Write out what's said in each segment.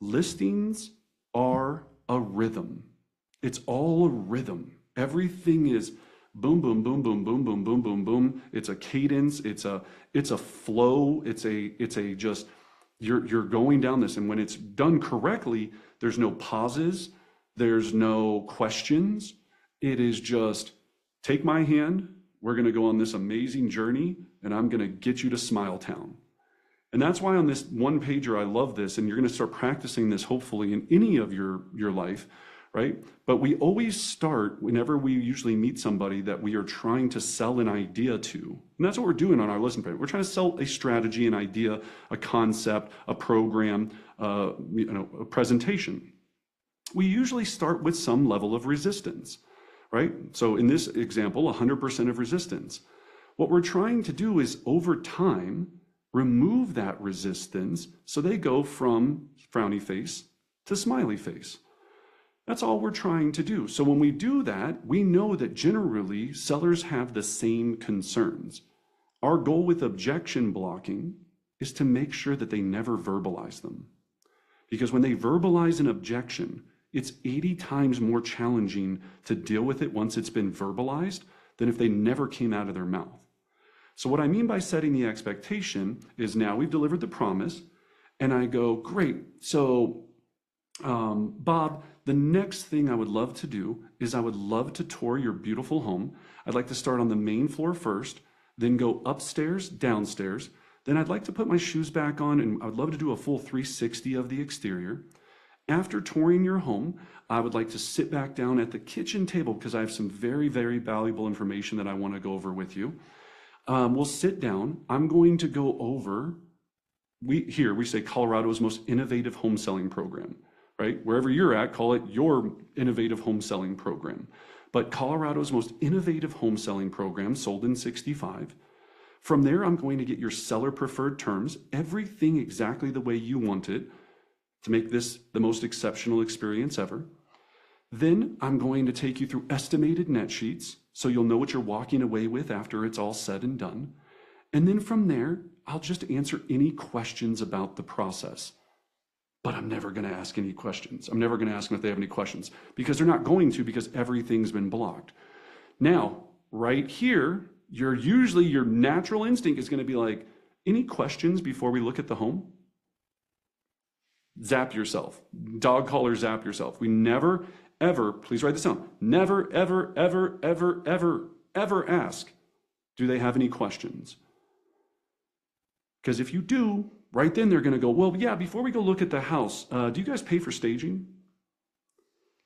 Listings are a rhythm. It's all a rhythm. Everything is boom, boom, boom, boom, boom, boom, boom, boom, boom. It's a cadence. It's a flow. It's a just, you're going down this. And when it's done correctly, there's no pauses. There's no questions. It is just take my hand. We're going to go on this amazing journey and I'm going to get you to Smile Town. And that's why on this one pager, I love this, and you're going to start practicing this hopefully in any of your life, right? But we always start whenever we usually meet somebody that we are trying to sell an idea to. And that's what we're doing on our Listen page. We're trying to sell a strategy, an idea, a concept, a program, a presentation. We usually start with some level of resistance, right? So in this example, 100% of resistance. What we're trying to do is over time, remove that resistance so they go from frowny face to smiley face. That's all we're trying to do. So when we do that, we know that generally sellers have the same concerns. Our goal with objection blocking is to make sure that they never verbalize them. Because when they verbalize an objection, it's 80 times more challenging to deal with it once it's been verbalized than if they never came out of their mouth. So what I mean by setting the expectation is now we've delivered the promise and I go, great. So Bob, the next thing I would love to do is I would love to tour your beautiful home. I'd like to start on the main floor first, then go upstairs, downstairs. Then I'd like to put my shoes back on and I would love to do a full 360 of the exterior. After touring your home, I would like to sit back down at the kitchen table because I have some very, very valuable information that I want to go over with you. We'll sit down. I'm going to go over, we say Colorado's most innovative home selling program, right? Wherever you're at, call it your innovative home selling program. But Colorado's most innovative home selling program, sold in 65. From there, I'm going to get your seller preferred terms, everything exactly the way you want it to make this the most exceptional experience ever. Then I'm going to take you through estimated net sheets so you'll know what you're walking away with after it's all said and done. And then from there, I'll just answer any questions about the process. But I'm never going to ask any questions. I'm never going to ask them if they have any questions because they're not going to because everything's been blocked. Now, right here, your natural instinct is going to be like, any questions before we look at the home? Zap yourself. Dog collar zap yourself. We never, ever, please write this down, never, ever, ever, ever, ever, ever ask, do they have any questions? Because if you do, right then they're going to go, well, yeah, before we go look at the house, do you guys pay for staging?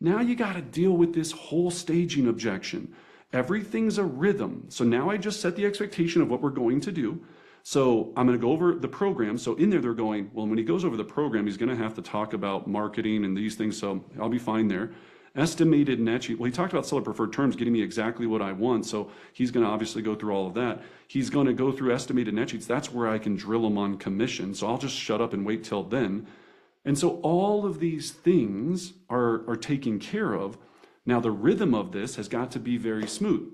Now you got to deal with this whole staging objection. Everything's a rhythm. So now I just set the expectation of what we're going to do. So I'm going to go over the program. So in there, they're going, well, when he goes over the program, he's going to have to talk about marketing and these things. So I'll be fine there. Estimated net sheet. Well, he talked about seller preferred terms, getting me exactly what I want. So he's going to obviously go through all of that. He's going to go through estimated net sheets. That's where I can drill him on commission. So I'll just shut up and wait till then. And so all of these things are taken care of. Now the rhythm of this has got to be very smooth.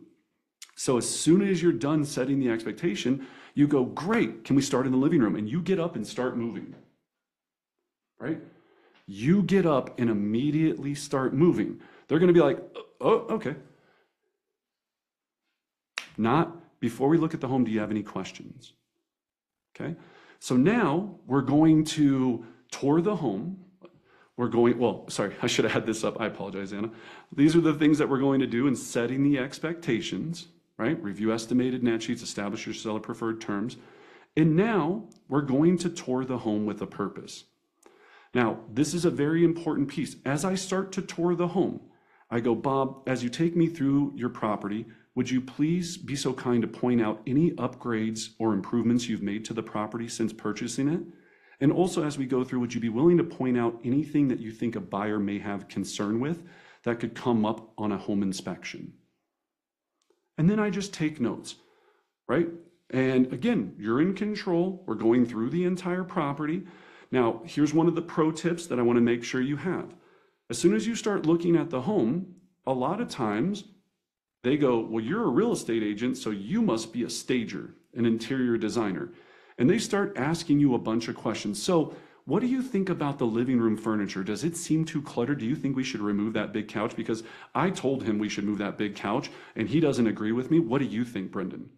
So as soon as you're done setting the expectation, you go, great, can we start in the living room? And you get up and start moving, right? You get up and immediately start moving. They're going to be like, oh, okay. Not before we look at the home, do you have any questions? Okay. So now we're going to tour the home. I should have had this up. I apologize, Anna. These are the things that we're going to do in setting the expectations, right? Review estimated net sheets, establish your seller preferred terms. And now we're going to tour the home with a purpose. Now, this is a very important piece. As I start to tour the home, I go, Bob, as you take me through your property, would you please be so kind to point out any upgrades or improvements you've made to the property since purchasing it? And also, as we go through, would you be willing to point out anything that you think a buyer may have concern with that could come up on a home inspection? And then I just take notes, right? And again, you're in control. We're going through the entire property. Now, here's one of the pro tips that I want to make sure you have. As soon as you start looking at the home, a lot of times they go, well, you're a real estate agent, so you must be a stager, an interior designer. And they start asking you a bunch of questions. So What do you think about the living room furniture? Does it seem too cluttered? Do you think we should remove that big couch? Because I told him we should move that big couch and he doesn't agree with me. What do you think, Brendan?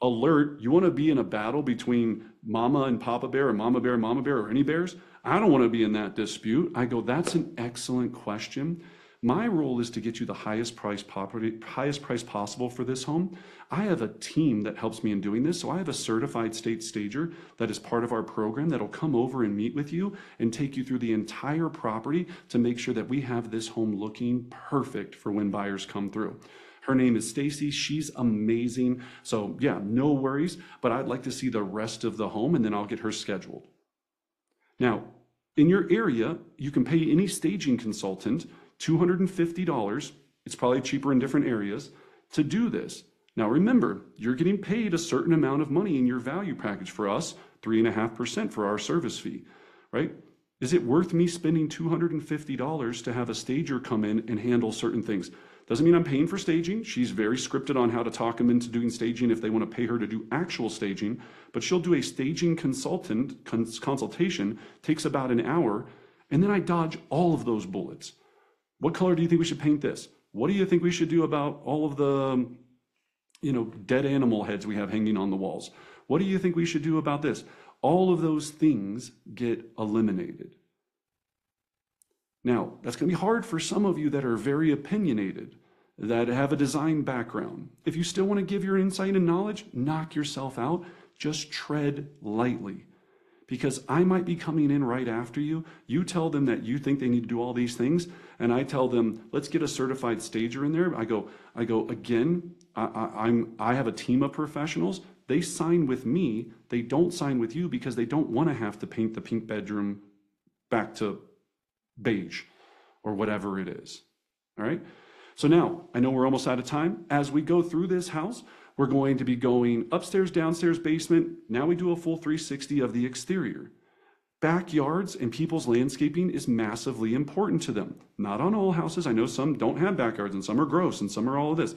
Alert, you want to be in a battle between Mama and Papa Bear, or Mama Bear, Mama Bear, or any bears? I don't want to be in that dispute. I go, that's an excellent question. My role is to get you the highest price possible for this home. I have a team that helps me in doing this. So I have a certified state stager that is part of our program that'll come over and meet with you and take you through the entire property to make sure that we have this home looking perfect for when buyers come through. Her name is Stacy. She's amazing. So yeah, no worries, but I'd like to see the rest of the home and then I'll get her scheduled. Now, in your area, you can pay any staging consultant $250. It's probably cheaper in different areas to do this. Now remember, you're getting paid a certain amount of money in your value package. For us, 3.5% for our service fee, right? Is it worth me spending $250 to have a stager come in and handle certain things? Doesn't mean I'm paying for staging. She's very scripted on how to talk them into doing staging if they want to pay her to do actual staging, but she'll do a staging consultation, takes about an hour, and then I dodge all of those bullets. What color do you think we should paint this? What do you think we should do about all of the, dead animal heads we have hanging on the walls? What do you think we should do about this? All of those things get eliminated. Now, that's going to be hard for some of you that are very opinionated, that have a design background. If you still want to give your insight and knowledge, knock yourself out. Just tread lightly. Because I might be coming in right after you. You tell them that you think they need to do all these things, and I tell them, let's get a certified stager in there. I go again, I have a team of professionals. They sign with me. They don't sign with you because they don't want to have to paint the pink bedroom back to beige or whatever it is. All right. So now I know we're almost out of time. As we go through this house, we're going to be going upstairs, downstairs, basement. Now we do a full 360 of the exterior. Backyards and people's landscaping is massively important to them. Not on all houses. I know some don't have backyards and some are gross and some are all of this,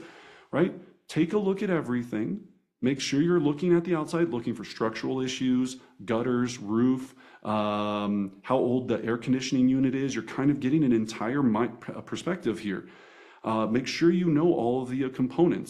right? Take a look at everything. Make sure you're looking at the outside, looking for structural issues, gutters, roof, how old the air conditioning unit is. You're kind of getting an entire perspective here. Make sure you know all of the components.